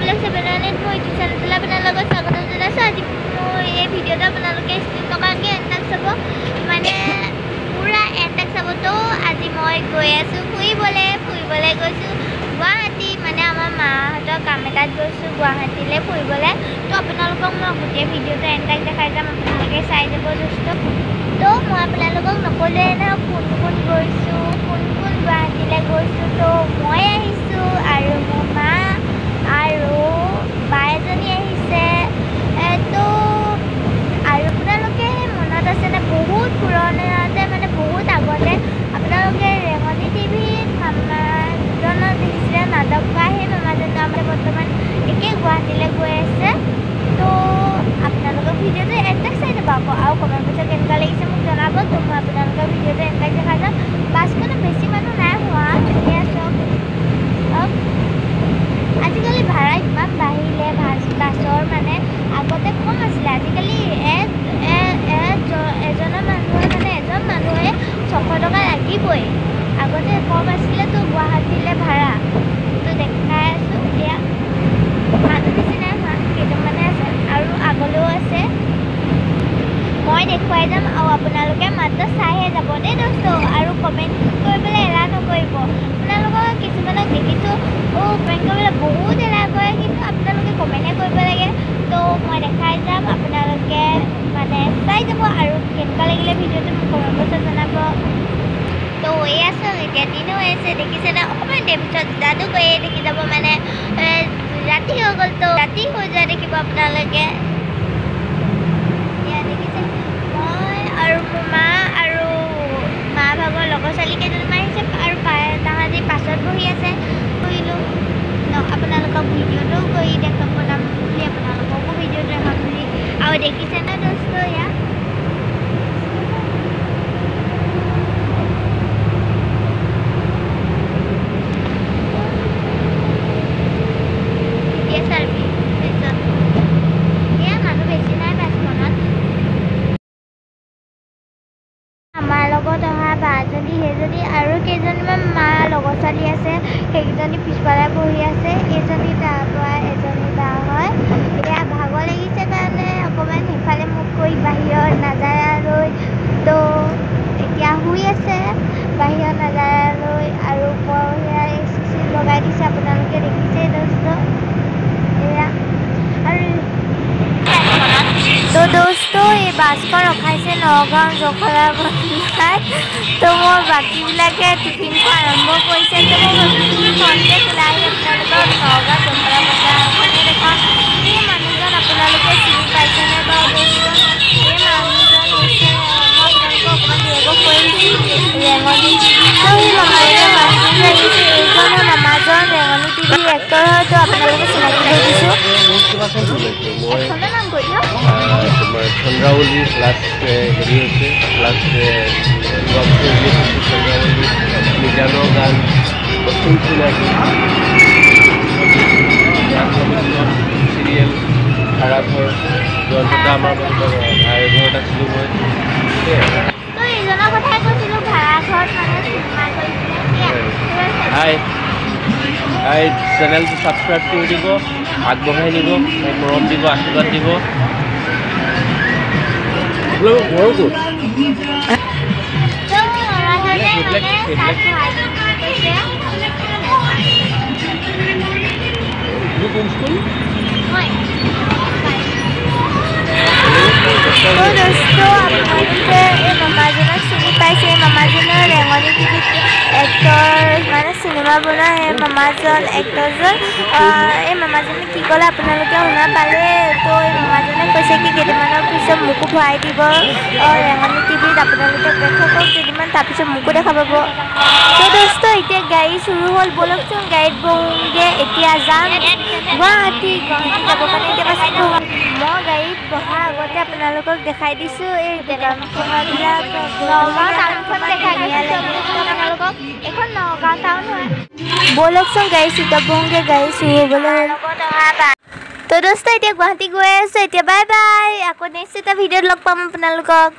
लोग से बनाने मैं इस चैनल अपना लोग स्वागत जनाइছো আজি মই এই ভিডিওটা আপোনালোকে স্ক্ৰিনটকাকে এন্টাক চাব মানে পুৰা এন্টাক চাব তো আজি মই গৈ আছো ফুৰিবলে গৈছো গুৱাহাটী মানে আমাৰ মাহঁতৰ কাম এটাত গৈছো গুৱাহাটীলে ফুৰিবলে তো আপোনালোকক মই গোটেই ভিডিওটা এন্টাক দেখাই যাম আপোনালোকে চাই যাব দোস্ত তো মই আপোনালোকক নকলে না কোন গৈছো কোন গুৱাহাটীলে গৈছো তো মই আহিছো আৰু মোৰ মা আৰু বাইজনী আহিছে তো আৰু আপোনালোকে মনত আছে না বহুত পুৰণাতে মানে বহুত আগতে আপোনালোকে ৰেঙনি টিভিত মামাজনৰ দেখিছিলে নাটক আহে মামাজন আমাৰ বৰ্তমান একে গুৱাহাটীলৈ গৈ আছে তো আপোনালোকৰ ভিডিঅ'টো এণ্টাক চাই দিব আকৌ আৰু কমেণ্ট বক্সত কেনেকুৱা লাগিছে মোক জনাব তো মই আপোনালোকৰ ভিডিঅ'টো এণ্টাক দেখা যাম বাছখনত বেছি মানুহ নাই হোৱা এতিয়া চব আজিকালি ভাড়া ইমান বাঢ়িলে বাছৰ মানে আগতে কম আছিলে আজিকালি এজনৰ মানুহে মানে এজন মানুহে 600 টকা লাগিবই আগতে কম আছিলে তো গুৱাহাটীলৈ ভাড়া তো দেখাই আছোঁ এতিয়া মানুহ বেছি নাই হোৱা কেইজনমানে আছে আৰু আগলৈও আছে মই দেখুৱাই যাম আৰু আপোনালোকে মাত্ৰ চাইহে যাব দেই দোস্ত আৰু কমেণ্ট কৰিবলৈ এলাহ নকৰিব আপোনালোকক কিছুমানক দেখিছোঁ কমেণ্ট কৰিবলৈ বহুত এলাহ কৰে কিন্তু আপোনালোকে কমেণ্টহে কৰিব লাগে তো মই দেখাই যাম আপোনালোকে মানে চাই যাব আৰু কেনেকুৱা লাগিলে ভিডিঅ'টো মোক কমেণ্ট বক্সত জনাব তো হৈ আছোঁ এতিয়া দিনো হৈ আছে দেখিছে না অকণমান দেৰি পিছত যাদু গৈয়ে দেখি যাব মানে ৰাতি হৈ গ'ল তো ৰাতি হৈ যোৱা দেখিব আপোনালোকে দেখিছে মই আৰু মোৰ মা আৰু মা ভাগৰ লগৰ ছোৱালী কেইজনমান আহিছে আৰু তাহাঁতি পাছত বহি আছে বহিলোঁ আপোনালোকক ভিডিঅ'টো কৰি দেখাব বনাম বুলি আপোনালোককো ভিডিঅ'টো দেখাম বুলি আৰু দেখিছে না দোস্ত ইয়াত আমাৰ লগত অহা বাজনী সেইজনী আৰু কেইজনীমান মা লগৰ ছোৱালী আছে সেইকেইজনী পিছফালে বহি আছে এজনী তাৰ পৰা এজনী বা হয় এতিয়া ভাগৰ লাগিছে কাৰণে অকণমান সিফালে মুখ কৰি বাহিৰৰ নাজাৰালৈ তো এতিয়া শুই আছে বাহিৰৰ নাজাৰালৈ আৰু সেয়া এচি লগাই দিছে আপোনালোকে দেখিছে দোস্ত এয়া আৰু তো দোস্ত এই বাছখন ৰখাইছে নগাঁও জখলা বন্ধাত তো মোৰ বাকীবিলাকে টিফিনটো আৰম্ভ কৰিছে তো মই ভাবিছোঁ ফোনতে খোলাই আপোনালোকক নগাঁও জখলা বন্ধাখনে দেখাম এই মানুহজন আপোনালোকে চিনি পাইছেনে বাৰু দোস্ত এই মানুহজন হৈছে মই আপোনালোকক অকণমান দেৰিকৈ কৈ দিছোঁ ৰেঙনি তো এই মানুহজন লাগিছে এইজনে মামাজন ৰেঙনি টিভিৰ এক্টৰ হয় তো আপোনালোকে চিনাকি কৰি দিছোঁ এখনৰ নাম কৈ দিয়ক চন্দ্ৰাৱলী প্লাছ হেৰি হৈছে প্লাছ চন্দ্ৰাৱলী নিজানৰ গান দক্ষিণ চিনাকি চিৰিয়েল ভাড়াঘৰ যন্ত্ৰতা আমাৰ ভাড়াঘৰত আছিলোঁ মই এইজনৰ কথাই কৈছিলোঁ ভাড়াঘৰত হাই চেনেলটো ছাবস্ক্ৰাইব কৰি দিব আগবঢ়াই নিব মৰম দিব আশীৰ্বাদ দিব মামাজনক চিনি পাইছে মামাজনৰ ৰেঙনি টিভিত এক্টৰ মানে চিনেমা বনোৱা সেই মামাজন এক্টৰজন এই মামাজনে কি ক'লে আপোনালোকে শুনা পালে তো এই মামাজনে কৈছে কি কেইদিনমানৰ পিছত মোকো ভৰাই দিব ৰেঙনি টিভিত আপোনালোকে অপেক্ষা কৰক কেইদিনমান তাৰপিছত মোকো দেখা পাব তো দোস্ত এতিয়া গাড়ী চুৰু হ'ল ব'লকচোন গাড়ীত বহোঁগৈ এতিয়া যাম গুৱাহাটী যাবৰ কাৰণে এতিয়া বাছত বহোঁ মই গাড়ীত বহাৰ আগতে আপোনালোকক দেখাই দিছোঁ এই দোকানখনবিলাক নগাঁও টাউনখন দেখাই আপোনালোকক এখন নগাঁও টাউন হয় ব'লকচোন গাড়ী চিটত বহোঁগৈ গাড়ী চুৰ হ'বলৈ তো দোস্ত এতিয়া গুৱাহাটী গৈ আছোঁ এতিয়া বাই বাই আকৌ নেক্সট এটা ভিডিঅ'ত লগ পাম আপোনালোকক